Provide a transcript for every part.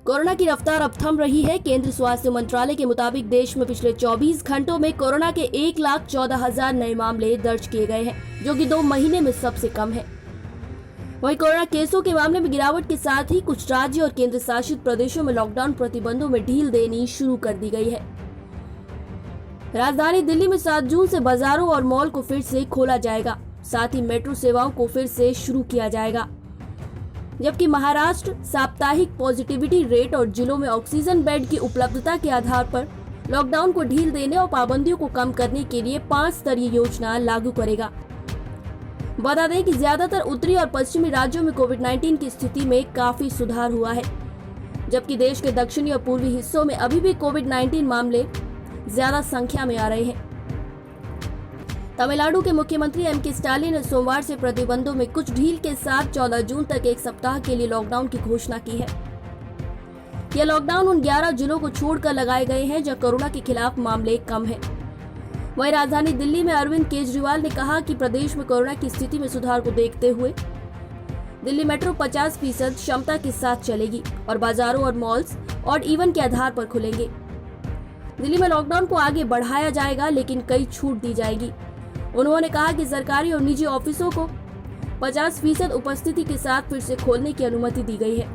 Corona की रफ्तार अब थम रही है। केंद्रीय स्वास्थ्य मंत्रालय के मुताबिक देश में पिछले 24 घंटों में कोरोना के 1,14,000 नए मामले दर्ज किए गए हैं, जो कि 2 महीने में सबसे कम है। वहीं कोरोना केसों के मामले में गिरावट के साथ ही कुछ राज्य और केंद्र शासित प्रदेशों में लॉकडाउन प्रतिबंधों में ढील देनी शुरू कर दी गई है। राजधानी दिल्ली में 7 जून से बाजारों और मॉल को फिर से खोला जाएगा, साथ ही मेट्रो सेवाओं को फिर से शुरू किया जाएगा। जबकि महाराष्ट्र साप्ताहिक पॉजिटिविटी रेट और जिलों में ऑक्सीजन बेड की उपलब्धता के आधार पर लॉकडाउन को ढील देने और पाबंदियों को कम करने के लिए 5 स्तरीय योजना लागू करेगा। बता दें कि ज्यादातर उत्तरी और पश्चिमी राज्यों में कोविड-19 की स्थिति में काफी सुधार हुआ है, जबकि देश के दक्षिणी और पूर्वी हिस्सों में अभी भी कोविड-19 मामले ज्यादा संख्या में आ रहे हैं। तमिलनाडु के मुख्यमंत्री एम के स्टालिन ने सोमवार से प्रतिबंधों में कुछ ढील के साथ 14 जून तक एक सप्ताह के लिए लॉकडाउन की घोषणा की है। यह लॉकडाउन उन 11 जिलों को छोड़कर लगाए गए हैं जहां कोरोना के खिलाफ मामले कम हैं। वहीं राजधानी दिल्ली में अरविंद केजरीवाल ने कहा कि प्रदेश में कोरोना की स्थिति में सुधार को देखते हुए दिल्ली मेट्रो 50% क्षमता के साथ चलेगी और बाजारों और मॉल्स ऑड इवन के आधार पर खुलेंगे। दिल्ली में लॉकडाउन को आगे बढ़ाया जाएगा, लेकिन कई छूट दी जाएगी। उन्होंने कहा कि सरकारी और निजी ऑफिसों को 50% उपस्थिति के साथ फिर से खोलने की अनुमति दी गई है।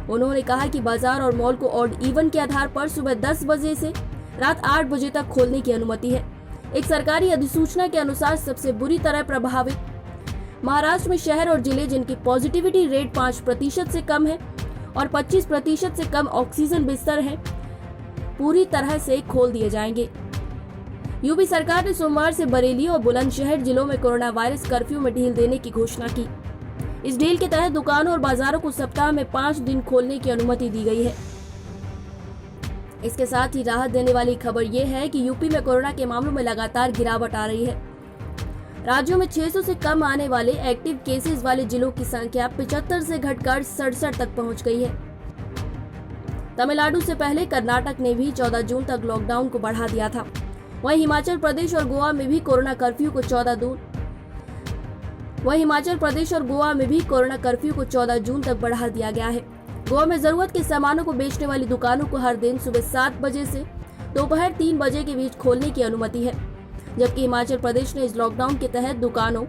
उन्होंने कहा कि बाजार और मॉल को ऑड इवन के आधार पर सुबह 10 बजे से रात 8 बजे तक खोलने की अनुमति है। एक सरकारी अधिसूचना के अनुसार सबसे बुरी तरह प्रभावित महाराष्ट्र में शहर और जिले जिनकी पॉजिटिविटी रेट 5% से कम है और 25% से कम ऑक्सीजन बिस्तर है, पूरी तरह से खोल दिए जाएंगे। यूपी सरकार ने सोमवार से बरेली और बुलंदशहर जिलों में कोरोना वायरस कर्फ्यू में ढील देने की घोषणा की। इस ढील के तहत दुकानों और बाजारों को सप्ताह में 5 दिन खोलने की अनुमति दी गई है। इसके साथ ही राहत देने वाली खबर ये है कि यूपी में कोरोना के मामलों में लगातार गिरावट आ रही है। राज्यों में 600 से कम आने वाले एक्टिव केसेस वाले जिलों की संख्या 75 से घटकर 67 तक पहुंच गई है। तमिलनाडु से पहले कर्नाटक ने भी 14 जून तक लॉकडाउन को बढ़ा दिया था। वहीं हिमाचल प्रदेश और गोवा में भी कोरोना कर्फ्यू को 14 जून तक बढ़ा दिया गया है। गोवा में जरूरत के सामानों को बेचने वाली दुकानों को हर दिन सुबह 7 बजे से दोपहर 3 बजे के बीच खोलने की अनुमति है, जबकि हिमाचल प्रदेश ने इस लॉकडाउन के तहत दुकानों,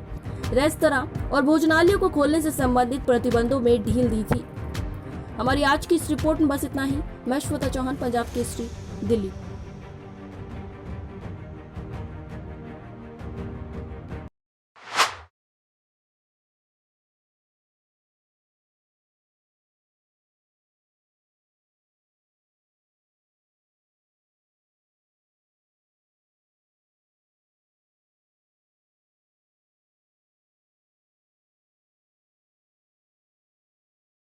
रेस्तरां और भोजनालयों को खोलने से संबंधित प्रतिबंधों में ढील दी थी। हमारी आज की इस रिपोर्ट में बस इतना ही। मैं श्वेता चौहान, पंजाब केसरी, दिल्ली।